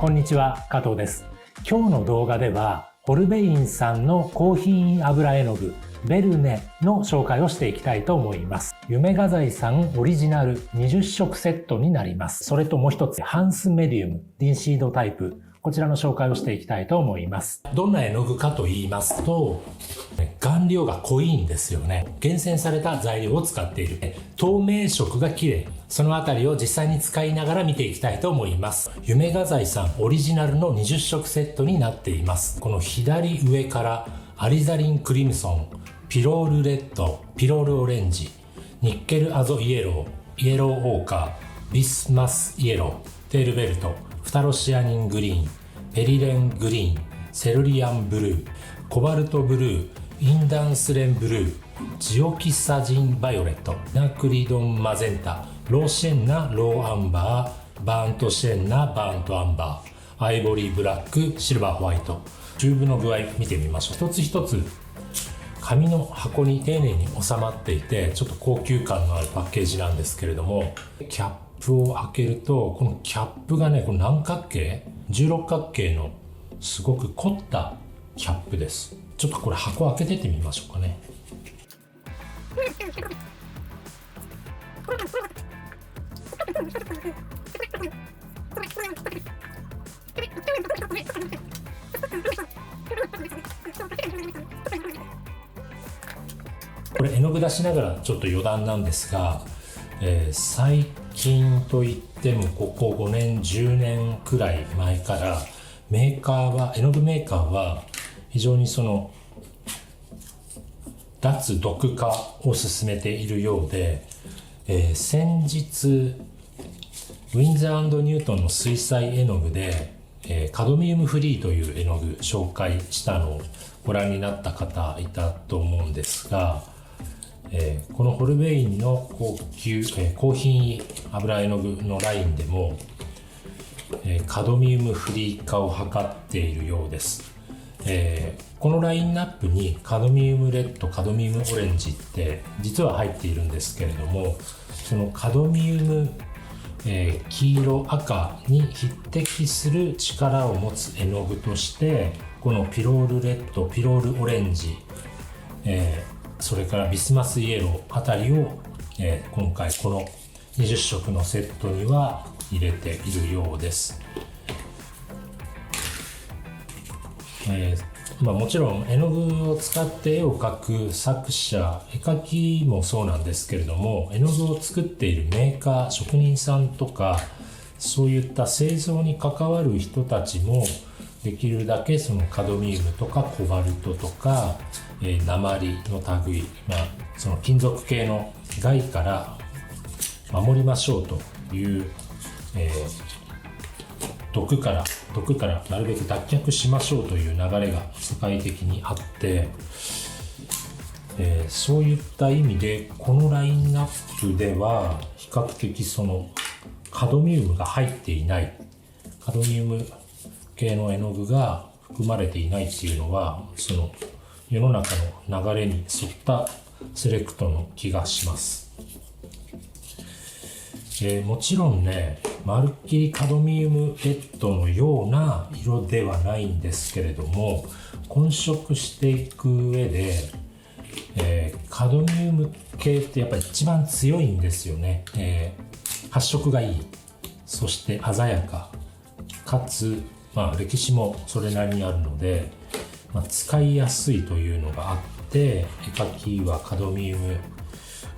こんにちは、加藤です。今日の動画ではホルベインさんの高品油絵の具ベルネの紹介をしていきたいと思います。夢画材さんオリジナル20色セットになります。それともう一つハンスメディウムリンシードタイプ、こちらの紹介をしていきたいと思います。どんな絵の具かと言いますと、顔料が濃いんですよね。厳選された材料を使っている。透明色が綺麗。そのあたりを実際に使いながら見ていきたいと思います。夢画材さんオリジナルの20色セットになっています。この左上からアリザリンクリムソン、ピロールレッド、ピロールオレンジ、ニッケルアゾイエロー、イエローオーカー、ビスマスイエロー、テールベルト、フタロシアニングリーン、ペリレングリーン、セルリアンブルー、コバルトブルー、インダンスレンブルー、ジオキサジンバイオレット、ナクリドンマゼンタ、ローシェンナローアンバー、バーントシェンナバーントアンバー、アイボリーブラック、シルバーホワイト。チューブの具合見てみましょう。一つ一つ紙の箱に丁寧に収まっていて、ちょっと高級感のあるパッケージなんですけれども、キャップを開けると、このキャップがね、この何角形16角形のすごく凝ったキャップです。ちょっとこれ箱開けてってみましょうかね。これ絵の具出しながらちょっと余談なんですが、最近といってもここ5年10年くらい前からメーカーは絵の具メーカーは非常にその脱毒化を進めているようで、先日ウィンザー&ニュートンの水彩絵の具で、カドミウムフリーという絵の具紹介したのをご覧になった方いたと思うんですが、このホルベインの高品油絵の具のラインでも、カドミウムフリー化を図っているようです。このラインナップにカドミウムレッド、カドミウムオレンジって実は入っているんですけれども、そのカドミウム、黄色、赤に匹敵する力を持つ絵の具として、このピロールレッド、ピロールオレンジ、それからビスマスイエローあたりを、今回この20色のセットには入れているようです。もちろん絵の具を使って絵を描く作者、絵描きもそうなんですけれども、絵の具を作っているメーカー、職人さんとか、そういった製造に関わる人たちもできるだけそのカドミウムとかコバルトとか、鉛の類、その金属系の害から守りましょうという、毒からなるべく脱却しましょうという流れが世界的にあって、そういった意味でこのラインナップでは比較的そのカドミウムが入っていない、カドミウム系の絵の具が含まれていないっていうのは、その世の中の流れに沿ったセレクトの気がします。もちろんね、まるっきりカドミウムレッドのような色ではないんですけれども、混色していく上で、カドミウム系ってやっぱり一番強いんですよね。発色がいい、そして鮮やか、かつ、歴史もそれなりにあるので、使いやすいというのがあって、絵描きはカドミウム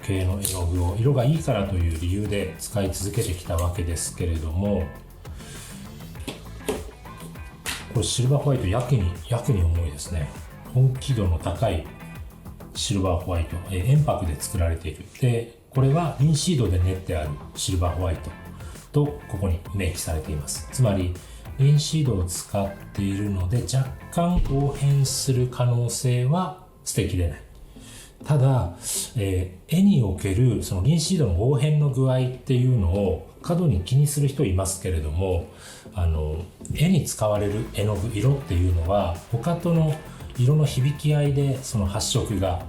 系の絵の具を色がいいからという理由で使い続けてきたわけですけれども、これシルバーホワイトやけに重いですね。本気度の高いシルバーホワイト、鉛白で作られている。で、これはリンシードで練ってあるシルバーホワイトとここに明記されています。つまりリンシードを使っているので若干応変する可能性は捨てきれない。ただ、絵におけるそのリンシードの応変の具合っていうのを過度に気にする人いますけれども、絵に使われる絵の具色っていうのは他との色の響き合いでその発色が、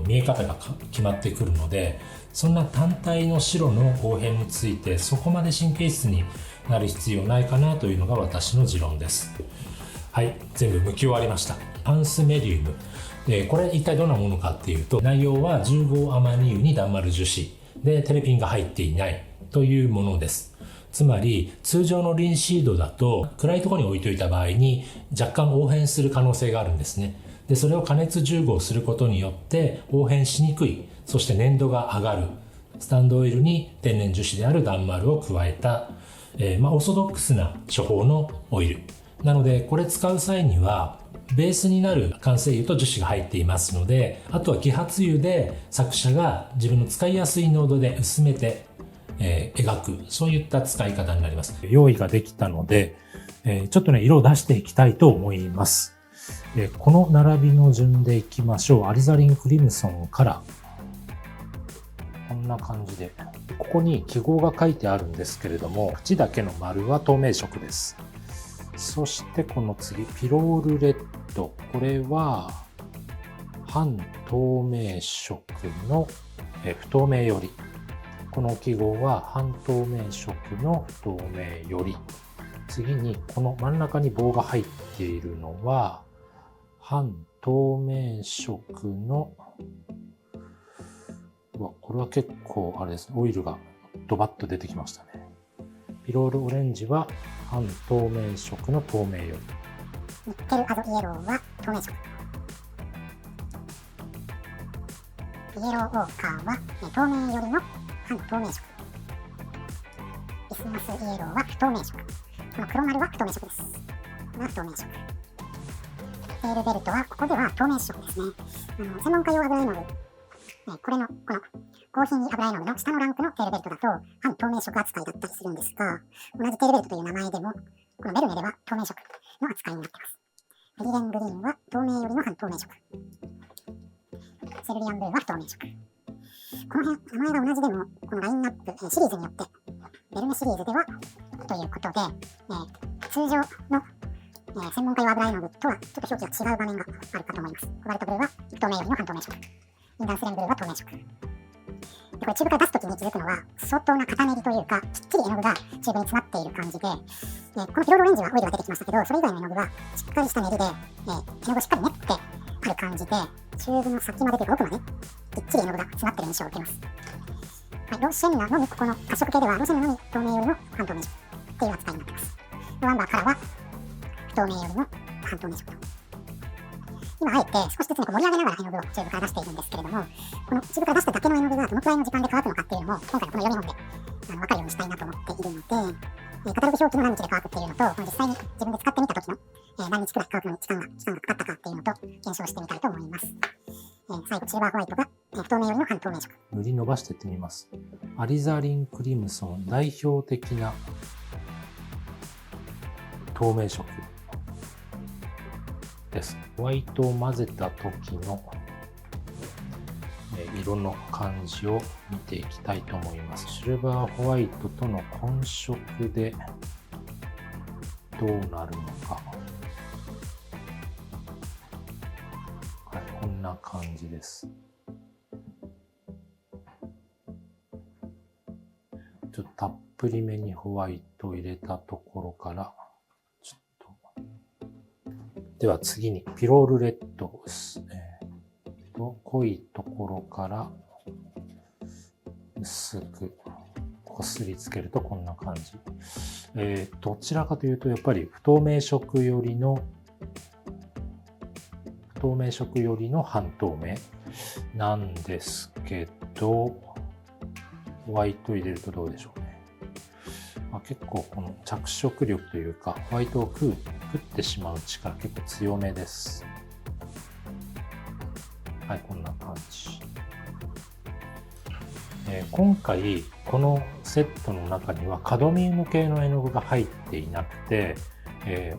見え方が決まってくるので、そんな単体の白の応変についてそこまで神経質になる必要ないかなというのが私の持論です。はい、全部剥き終わりました。パンスメリウム。これ一体どんなものかっていうと、内容は15アマニ油にダンマル樹脂でテレピンが入っていないというものです。つまり通常のリンシードだと暗いところに置いといた場合に若干応変する可能性があるんですね。で、それを加熱重合することによって応変しにくい、そして粘度が上がるスタンドオイルに天然樹脂であるダンマルを加えた、オーソドックスな処方のオイルなので、これ使う際にはベースになる完成油と樹脂が入っていますので、あとは揮発油で作者が自分の使いやすい濃度で薄めて、描く、そういった使い方になります。用意ができたので、ちょっとね色を出していきたいと思います。この並びの順でいきましょう。アリザリンクリムソンからこんな感じで、ここに記号が書いてあるんですけれども、縁だけの丸は透明色です。そしてこの次、ピロールレッド。これは半透明色の不透明より。この記号は半透明色の不透明より。次にこの真ん中に棒が入っているのは半透明色の、これは結構あれですね、オイルがドバッと出てきましたね。ピロールオレンジは半透明色の透明より。ニッケルアゾイエローは透明色。イエローオーカーは透明よりの半透明色。ビスマスイエローは不透明色。この黒丸は不透明色です。これは不透明色。テールベルトはここでは透明色ですね。専門家用油絵の具、この高品位油絵の具の下のランクのテールベルトだと半透明色扱いだったりするんですが、同じテールベルトという名前でもこのベルネでは透明色の扱いになっています。フリレングリーンは透明よりの半透明色。セルリアンブルーは不透明色。この辺、名前が同じでも、このラインナップ、シリーズによって、ベルネシリーズではということで、通常の、専門家用油絵の具とはちょっと表記が違う場面があるかと思います。コバルトブルーは不透明よりの半透明色。インダンスレンブルーは透明色。で、これチューブから出すときに気づくのは、相当な固めりというか、きっちり絵の具がチューブに詰まっている感じで、このピロールオレンジはオイルが出てきましたけど、それ以外の絵の具はしっかりした練りで、絵の具しっかり練ってある感じで、チューブの先までというか奥まで、きっちり絵の具が詰まっている印象を受けます。はい、ローシェンナのみ、ここの褐色系では、ローシェンナのみ透明よりの半透明色っていう扱いになっています。ローアンバーからは、不透明よりの半透明色と。今、あえて少しずつ盛り上げながら絵の具をチューブから出しているんですけれども、このチューブから出しただけの絵の具がどのくらいの時間で乾くのかっていうのも、今回のこの読み本で分かるようにしたいなと思っているので、カタログ表記の何日で乾くっていうのと、実際に自分で使ってみた時の何日くらい乾くのに期間がかかったかっていうのと検証してみたいと思います。最後、シルバーホワイトが不透明よりの半透明色。塗り伸ばしていってみます。アリザリンクリムソン、代表的な透明色です。ホワイトを混ぜた時の色の感じを見ていきたいと思います。シルバーホワイトとの混色でどうなるのか。はい、こんな感じです。ちょっとたっぷりめにホワイトを入れたところから、ちょっと。では次にピロールレッドですね。濃いところから薄くこすりつけるとこんな感じ。どちらかというとやっぱり不透明色よりの半透明なんですけど、ホワイト入れるとどうでしょうね。結構この着色力というかホワイトを食ってしまう力結構強めです。はい、こんな感じ。今回このセットの中にはカドミウム系の絵の具が入っていなくて、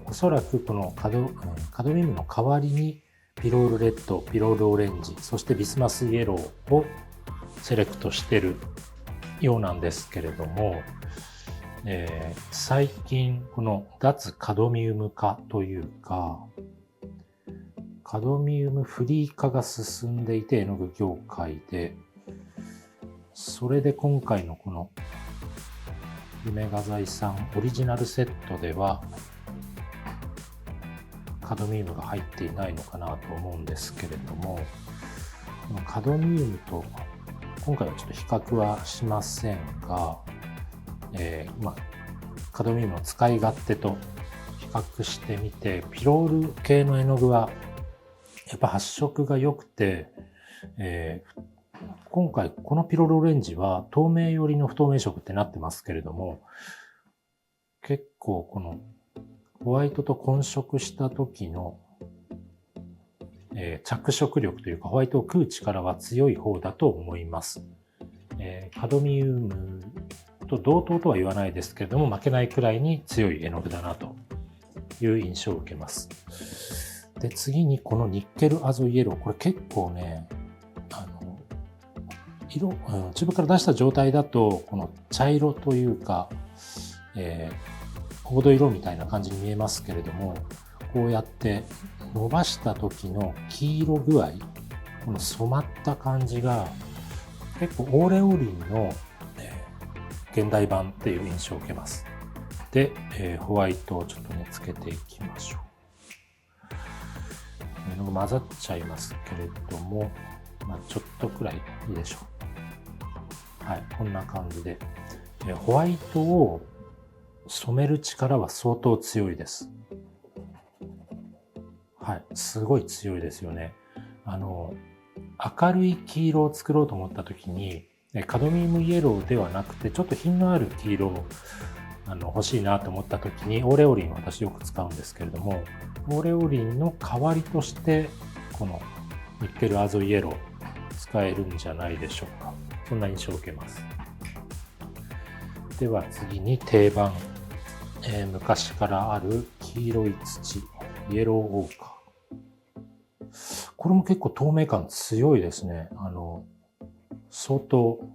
おそらくこのカドミウムの代わりにピロールレッド、ピロールオレンジ、そしてビスマスイエローをセレクトしてるようなんですけれども、最近この脱カドミウム化というか、カドミウムフリー化が進んでいて、絵の具業界で、それで今回のこの夢画材さんオリジナルセットではカドミウムが入っていないのかなと思うんですけれども、カドミウムと今回はちょっと比較はしませんが、カドミウムの使い勝手と比較してみて、ピロール系の絵の具はやっぱ発色が良くて、今回このピロールオレンジは透明寄りの不透明色ってなってますけれども、結構このホワイトと混色した時の、着色力というかホワイトを食う力は強い方だと思います。カドミウムと同等とは言わないですけれども、負けないくらいに強い絵の具だなという印象を受けます。で、次にこのニッケルアゾイエロー。これ結構ね、チューブから出した状態だと、この茶色というか、黄土色みたいな感じに見えますけれども、こうやって伸ばした時の黄色具合、この染まった感じが、結構オーレオリンの、現代版っていう印象を受けます。で、ホワイトをちょっとね、つけていきましょう。混ざっちゃいますけれども、ちょっとくらいいいでしょう。はい、こんな感じで。ホワイトを染める力は相当強いです。はい、すごい強いですよね。明るい黄色を作ろうと思った時に、カドミウムイエローではなくて、ちょっと品のある黄色を欲しいなと思った時に、オーレオリンを私よく使うんですけれども、オーレオリンの代わりとして、このニッケルアゾイエロー使えるんじゃないでしょうか。そんな印象を受けます。では次に定番、昔からある黄色い土、イエローオーカー。これも結構透明感強いですね。相当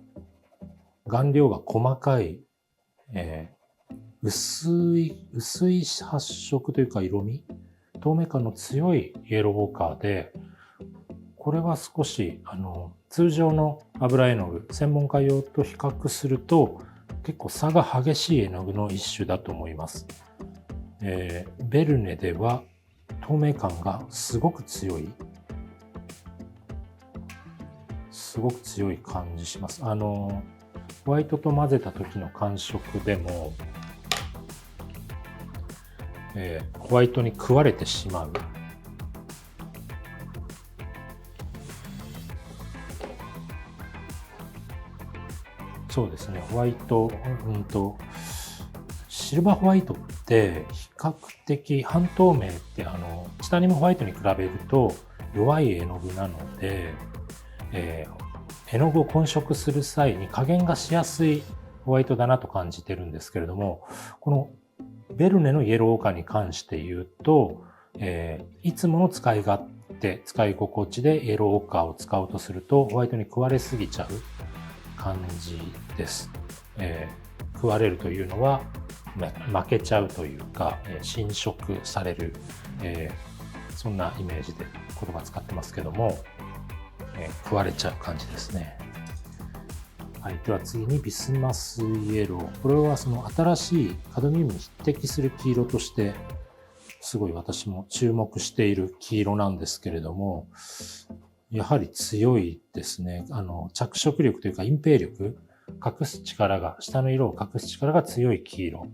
顔料が細かい、薄い発色というか色味、透明感の強いイエローウォーカーで、これは少し通常の油絵の具、専門家用と比較すると結構差が激しい絵の具の一種だと思います。ベルネでは透明感がすごく強い感じします。ホワイトと混ぜた時の感触でも、ホワイトに食われてしまう。そうですね、ホワイト、シルバーホワイトって比較的半透明ってチタニウムホワイトに比べると弱い絵の具なので、絵の具を混色する際に加減がしやすいホワイトだなと感じてるんですけれども、このベルネのイエローオーカーに関して言うと、いつもの使い勝手、使い心地でイエローオーカーを使おうとするとホワイトに食われすぎちゃう感じです。食われるというのは負けちゃうというか、侵食される、そんなイメージで言葉使ってますけども、食われちゃう感じですね。はい、では次にビスマスイエロー。これはその新しいカドミウムに匹敵する黄色としてすごい私も注目している黄色なんですけれども、やはり強いですね。着色力というか隠蔽力、隠す力が、下の色を隠す力が強い黄色。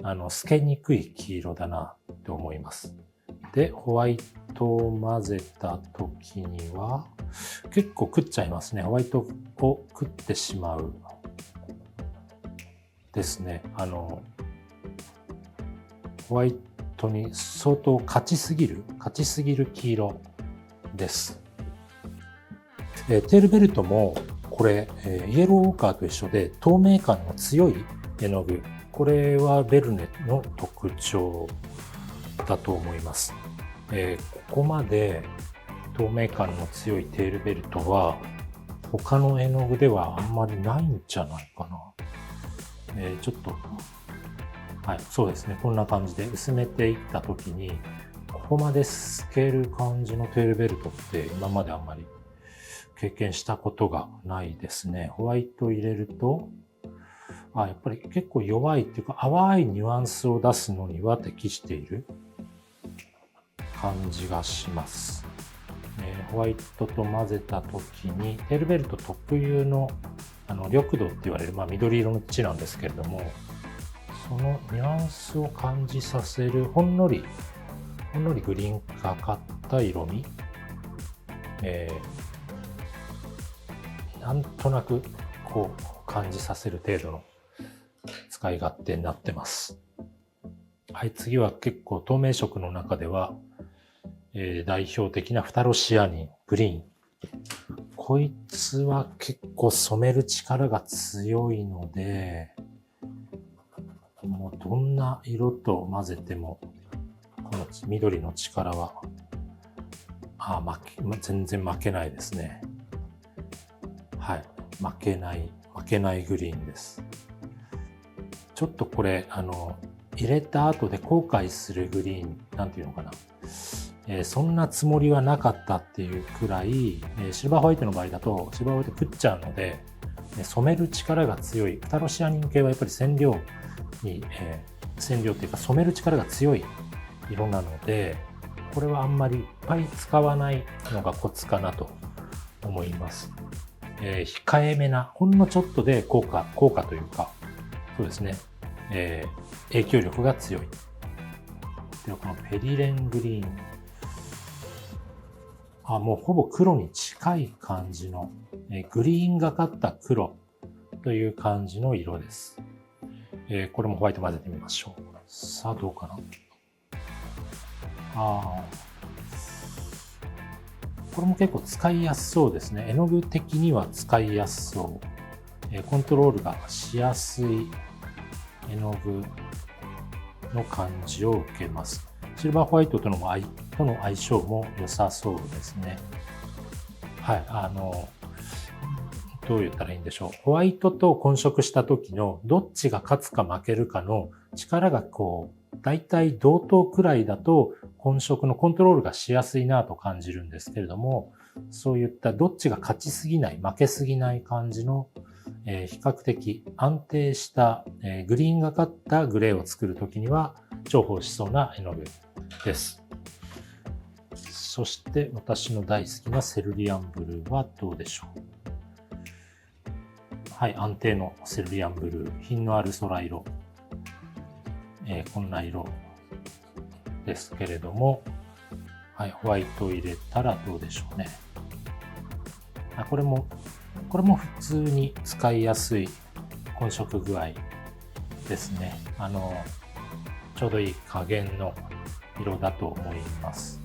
透けにくい黄色だなと思います。で、ホワイトを混ぜた時には、結構食っちゃいますね。ホワイトを食ってしまうですね。ホワイトに相当勝ちすぎる黄色です。テールベルトもこれ、イエローウォーカーと一緒で透明感の強い絵の具。これはベルネの特徴だと思います。ここまで透明感の強いテールベルトは他の絵の具ではあんまりないんじゃないかな。ちょっと、はい、そうですね。こんな感じで薄めていった時に、ここまで透ける感じのテールベルトって今まであんまり経験したことがないですね。ホワイト入れると、やっぱり結構弱いっていうか、淡いニュアンスを出すのには適している感じがします。ホワイトと混ぜた時に、テールベルト特有の緑土って言われる、緑色の土なんですけれども、そのニュアンスを感じさせる、ほんのりグリーンがかった色味、なんとなくこう感じさせる程度の使い勝手になってます。はい、次は結構透明色の中では、代表的なフタロシアニン、グリーン。こいつは結構染める力が強いので、もうどんな色と混ぜても、この緑の力は、全然負けないですね。はい。負けないグリーンです。ちょっとこれ、入れた後で後悔するグリーン、なんていうのかな。そんなつもりはなかったっていうくらい、シルバーホワイトの場合だと、シルバーホワイト食っちゃうので、染める力が強い。フタロシアニン系はやっぱり染料っていうか染める力が強い色なので、これはあんまりいっぱい使わないのがコツかなと思います。控えめな、ほんのちょっとで効果というか、そうですね、影響力が強い。ではこのペリレングリーン、もうほぼ黒に近い感じの、グリーンがかった黒という感じの色です。これもホワイト混ぜてみましょう。さあどうかな。これも結構使いやすそうですね。絵の具的には使いやすそう。コントロールがしやすい絵の具の感じを受けます。シルバーホワイトとの相性も良さそうですね。はい、どう言ったらいいんでしょう。ホワイトと混色した時のどっちが勝つか負けるかの力がだいたい同等くらいだと混色のコントロールがしやすいなと感じるんですけれども、そういったどっちが勝ちすぎない、負けすぎない感じの、比較的安定した、グリーンがかったグレーを作るときには重宝しそうな絵の具です。そして私の大好きなセルリアンブルーはどうでしょう。はい、安定のセルリアンブルー、品のある空色、こんな色ですけれども、はい、ホワイトを入れたらどうでしょうね。これも普通に使いやすい混色具合ですね。ちょうどいい加減の色だと思います。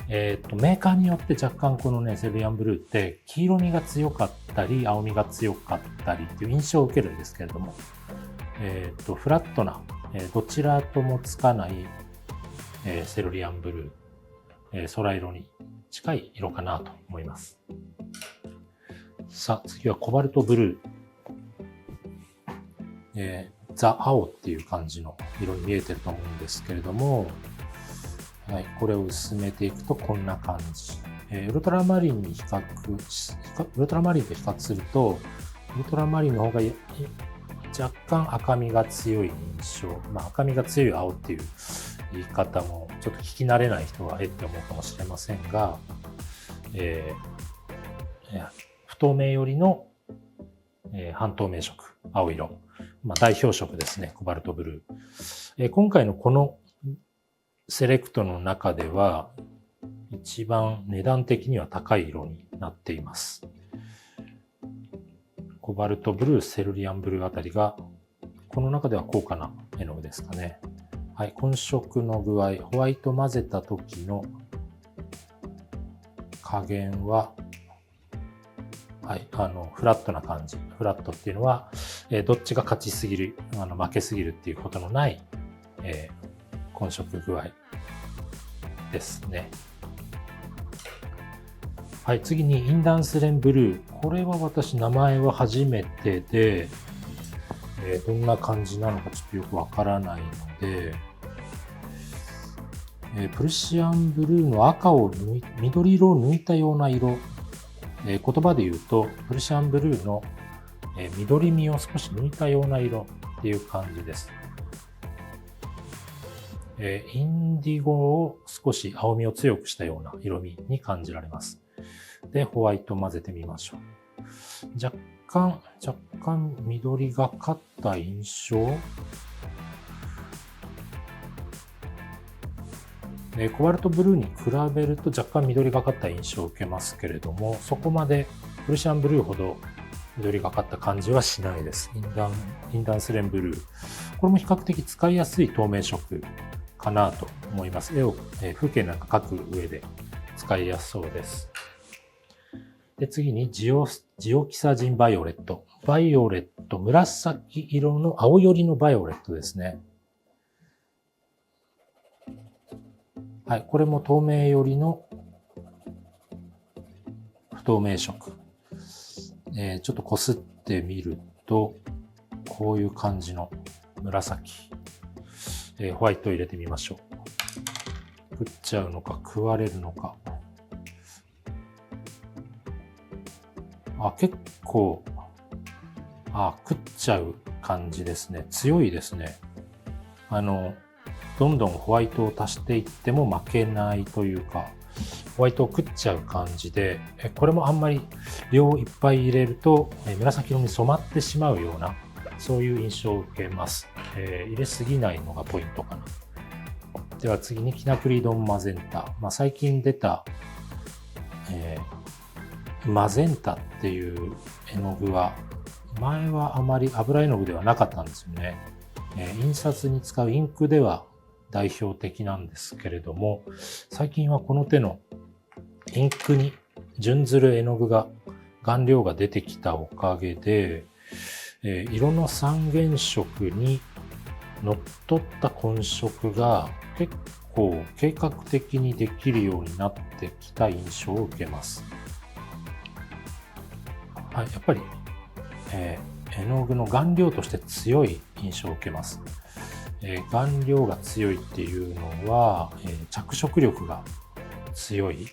メーカーによって若干このね、セルリアンブルーって黄色みが強かったり、青みが強かったりっていう印象を受けるんですけれども、フラットな、どちらともつかない、セルリアンブルー、空色に近い色かなと思います。さあ、次はコバルトブルー。ザ・青っていう感じの色に見えてると思うんですけれども、はい、これを薄めていくとこんな感じ。ウルトラマリンと比較すると、ウルトラマリンの方が若干赤みが強い印象。赤みが強い青っていう言い方もちょっと聞き慣れない人はって思うかもしれませんが、不透明寄りの、半透明色、青色。代表色ですね、コバルトブルー。今回のこのセレクトの中では、一番値段的には高い色になっています。コバルトブルー、セルリアンブルーあたりが、この中では高価な絵の具ですかね。はい、混色の具合、ホワイト混ぜた時の加減は、はい、フラットな感じ。フラットっていうのは、どっちが勝ちすぎる、負けすぎるっていうことのない、混色具合ですね。はい、次にインダンスレンブルー。これは私名前は初めてで、どんな感じなのかちょっとよくわからないので、プルシアンブルーの緑色を抜いたような色。言葉で言うと、プルシアンブルーの、緑みを少し抜いたような色っていう感じです。インディゴを少し青みを強くしたような色味に感じられます。で、ホワイトを混ぜてみましょう。若干緑がかった印象。コバルトブルーに比べると若干緑がかった印象を受けますけれども、そこまでプルシアンブルーほど緑がかった感じはしないです。インダンスレンブルー。これも比較的使いやすい透明色かなと思います。絵を、風景なんか描く上で使いやすそうです。で、次にジオキサジンバイオレット。バイオレット、紫色の青寄りのバイオレットですね。はい、これも透明寄りの不透明色。ちょっとこすってみると、こういう感じの紫。ホワイトを入れてみましょう。食っちゃうのか食われるのか。結構、食っちゃう感じですね。強いですね。どんどんホワイトを足していっても負けないというか、ホワイトを食っちゃう感じで、これもあんまり量いっぱい入れると、紫色に染まってしまうような、そういう印象を受けます。入れすぎないのがポイントかな。では次にキナクリドンマゼンタ。最近出た、マゼンタっていう絵の具は、前はあまり油絵の具ではなかったんですよね。印刷に使うインクでは代表的なんですけれども、最近はこの手のインクに準ずる絵の具が、顔料が出てきたおかげで、色の三原色にのっとった混色が結構計画的にできるようになってきた印象を受けます。はい、やっぱり、絵の具の顔料として強い印象を受けます。顔料が強いっていうのは、着色力が強い。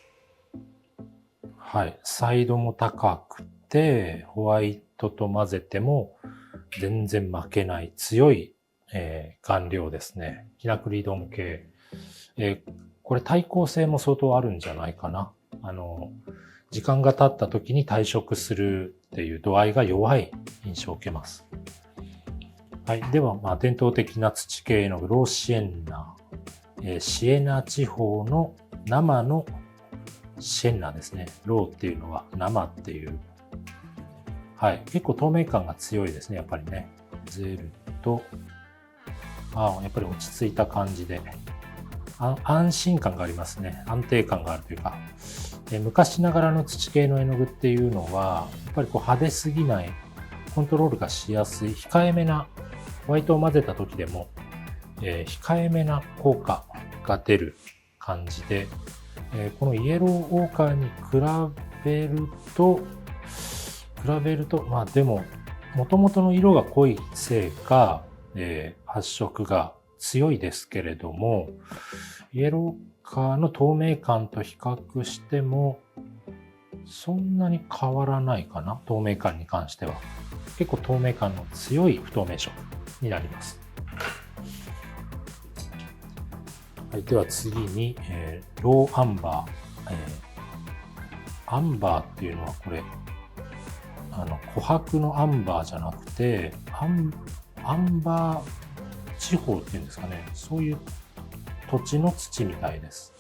はい、彩度も高くて、ホワイトと混ぜても全然負けない強い、顔料ですね。キナクリドン系。これ耐候性も相当あるんじゃないかな。時間が経った時に退色するっていう度合いが弱い印象を受けます。はい。では、伝統的な土系絵の具、ローシエンナ。シエナ地方の生のシェンナですね。ローっていうのは生っていう。はい。結構透明感が強いですね。やっぱりね。ゼルと、やっぱり落ち着いた感じで。安心感がありますね。安定感があるというか。昔ながらの土系の絵の具っていうのは、やっぱり派手すぎない、コントロールがしやすい、控えめな、ホワイトを混ぜた時でも、控えめな効果が出る感じで、このイエローオーカーに比べると、でも、元々の色が濃いせいか、発色が強いですけれども、イエローオーカーの透明感と比較しても、そんなに変わらないかな、透明感に関しては。結構透明感の強い不透明色になります。はい、では次に、ローアンバー。アンバーっていうのはこれ、琥珀のアンバーじゃなくて、アンバー地方っていうんですかね。そういう土地の土みたいです。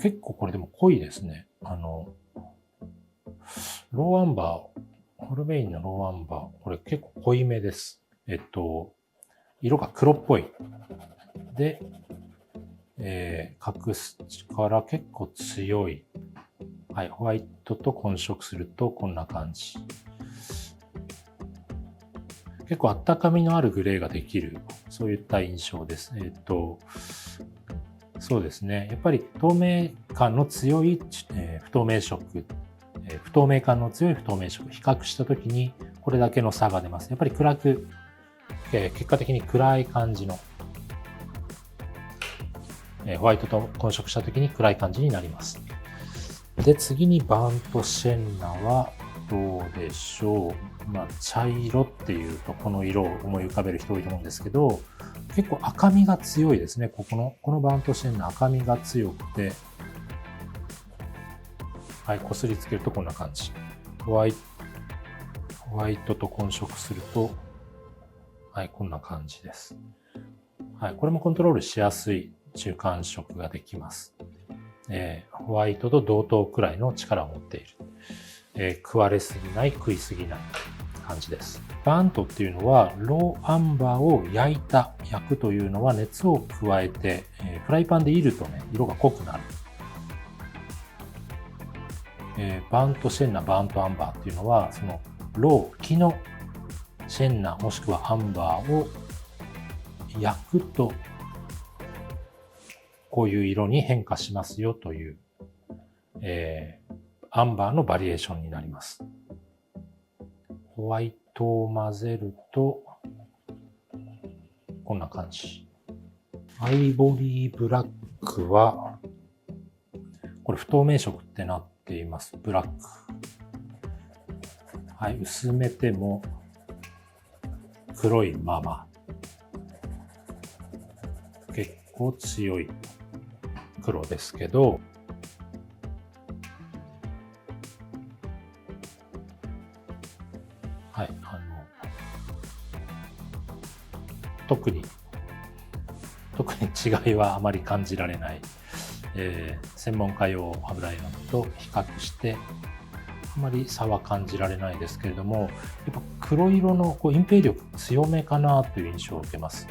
結構これでも濃いですね。ローアンバー、ホルベインのローアンバー、これ結構濃いめです。色が黒っぽい。で、隠す力結構強い。はい、ホワイトと混色するとこんな感じ。結構あったかみのあるグレーができる、そういった印象です。そうですね。やっぱり透明感の強い、不透明色、不透明感の強い不透明色、比較したときにこれだけの差が出ます。やっぱり暗く、結果的に暗い感じの、ホワイトと混色したときに暗い感じになります。で、次にバーントシェンナは、どうでしょう。茶色っていうとこの色を思い浮かべる人多いと思うんですけど、結構赤みが強いですね。このバーントシェンの赤みが強くて、はい、こすりつけるとこんな感じ。ホワイトと混色すると、はい、こんな感じです。はい、これもコントロールしやすい中間色ができます。ホワイトと同等くらいの力を持っている。食われすぎない、食いすぎない感じです。バーントっていうのは、ローアンバーを焼くというのは熱を加えて、フライパンで煎るとね、色が濃くなる。バーントシェンナ、バーントアンバーっていうのは、その木のシェンナもしくはアンバーを焼くと、こういう色に変化しますよという、アンバーのバリエーションになります。ホワイトを混ぜると、こんな感じ。アイボリーブラックは、これ不透明色ってなっています。ブラック。はい、薄めても黒いまま。結構強い黒ですけど、はい、特に違いはあまり感じられない、専門家用油絵の具と比較してあまり差は感じられないですけれども、やっぱ黒色の隠蔽力強めかなという印象を受けます。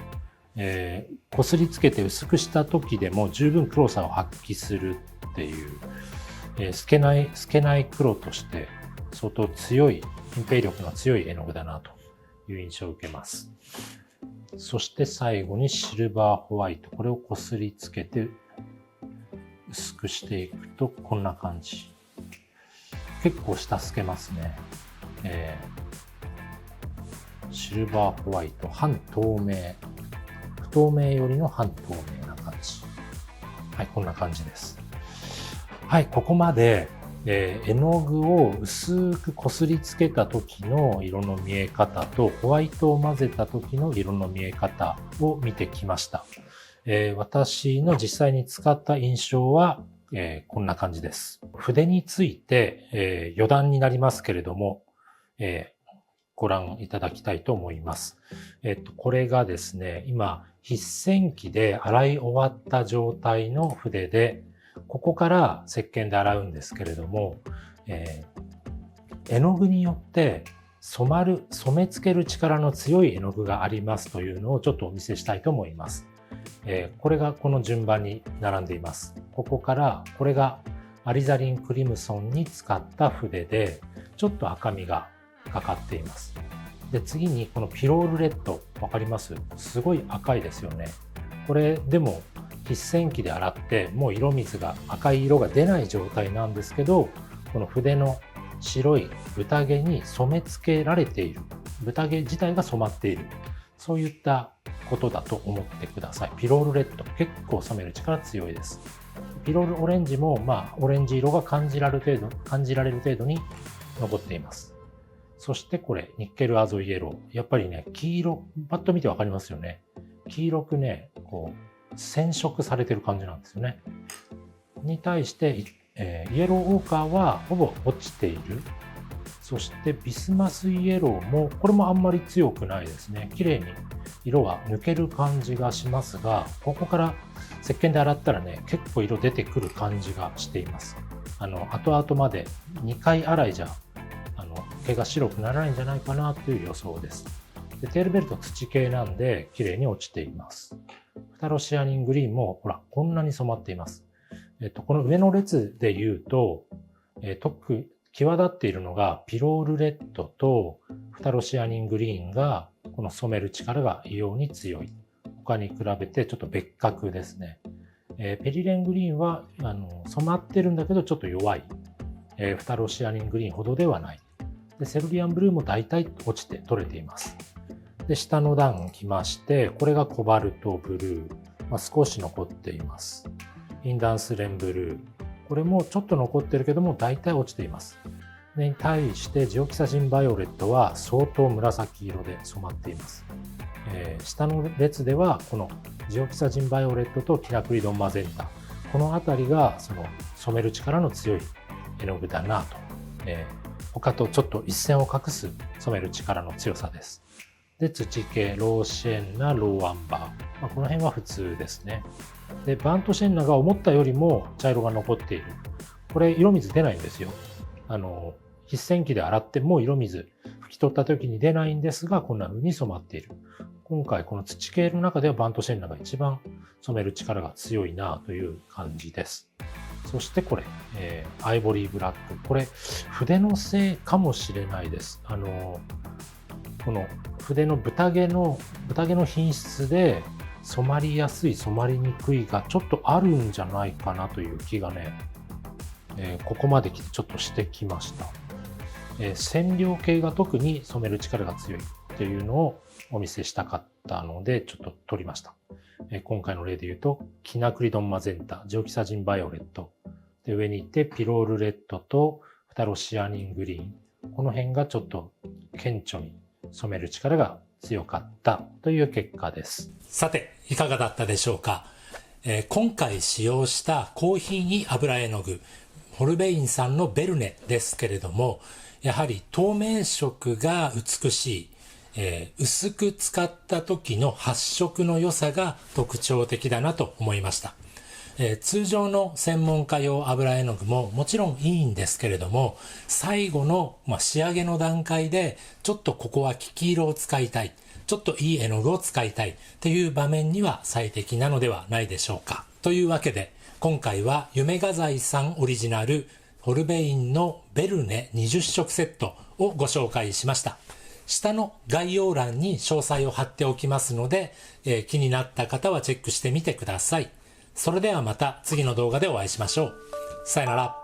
こすりつけて薄くした時でも十分黒さを発揮するっていう、透けない黒として相当強い隠蔽力の強い絵の具だなという印象を受けます。そして最後にシルバーホワイト。これをこすりつけて薄くしていくとこんな感じ。結構下透けますね。シルバーホワイト、半透明。不透明よりの半透明な感じ。はい、こんな感じです。はい、ここまで、絵の具を薄くこすりつけた時の色の見え方とホワイトを混ぜた時の色の見え方を見てきました。私の実際に使った印象は、こんな感じです。筆について、余談になりますけれども、ご覧いただきたいと思います。これがですね、今、筆洗機で洗い終わった状態の筆で、ここから石鹸で洗うんですけれども、絵の具によって染め付ける力の強い絵の具がありますというのをちょっとお見せしたいと思います。これがこの順番に並んでいます。ここからこれがアリザリンクリムソンに使った筆でちょっと赤みがかかっています。で、次にこのピロールレッド、わかります？すごい赤いですよね。これでも筆洗機で洗ってもう色水が赤い色が出ない状態なんですけど、この筆の白い豚毛に染め付けられている、豚毛自体が染まっている、そういったことだと思ってください。ピロールレッド、結構染める力強いです。ピロールオレンジもオレンジ色が感じられる程度に残っています。そしてこれニッケルアゾイエロー、やっぱりね、黄色、パッと見てわかりますよね。黄色くね、染色されてる感じなんですよね。に対して、イエローオーカーはほぼ落ちている。そしてビスマスイエローも、これもあんまり強くないですね。綺麗に色が抜ける感じがしますが、ここから石鹸で洗ったらね、結構色出てくる感じがしています。後々まで2回洗いじゃ、毛が白くならないんじゃないかなという予想です。で、テールベルト土系なんで綺麗に落ちています。フタロシアニングリーンもほらこんなに染まっています。この上の列で言うと、際立っているのがピロールレッドとフタロシアニングリーンがこの染める力が異様に強い。他に比べてちょっと別格ですね。ペリレングリーンは染まってるんだけどちょっと弱い。フタロシアニングリーンほどではない。で、セルリアンブルーも大体落ちて取れています。で、下の段来まして、これがコバルトブルー。少し残っています。インダンスレンブルー。これもちょっと残ってるけども大体落ちています。に対してジオキサジンバイオレットは相当紫色で染まっています。下の列ではこのジオキサジンバイオレットとキナクリドンマゼンタ、この辺りがその染める力の強い絵の具だなと、他とちょっと一線を画す染める力の強さです。で、土系、ローシェンナ、ローアンバー、この辺は普通ですね。で、バントシェンナが思ったよりも茶色が残っている。これ色水出ないんですよ。筆洗機で洗っても色水拭き取った時に出ないんですが、こんな風に染まっている。今回この土系の中ではバントシェンナが一番染める力が強いなという感じです。そしてこれ、アイボリーブラック。これ筆のせいかもしれないです。この筆の豚毛の品質で染まりやすい、染まりにくいがちょっとあるんじゃないかなという気がね、ここまで来てちょっとしてきました。染料系が特に染める力が強いっていうのをお見せしたかったのでちょっと取りました。今回の例で言うとキナクリドンマゼンタ、ジオキサジンバイオレットで、上に行ってピロールレッドとフタロシアニングリーン、この辺がちょっと顕著に染める力が強かったという結果です。さて、いかがだったでしょうか。今回使用した高品位油絵の具、ホルベインさんのベルネですけれども、やはり透明色が美しい、薄く使った時の発色の良さが特徴的だなと思いました。通常の専門家用油絵の具ももちろんいいんですけれども、最後の、仕上げの段階でちょっとここは黄色を使いたい、ちょっといい絵の具を使いたいっていう場面には最適なのではないでしょうか。というわけで今回は夢画材さんオリジナルホルベインのベルネ20色セットをご紹介しました。下の概要欄に詳細を貼っておきますので、気になった方はチェックしてみてください。それではまた次の動画でお会いしましょう。さよなら。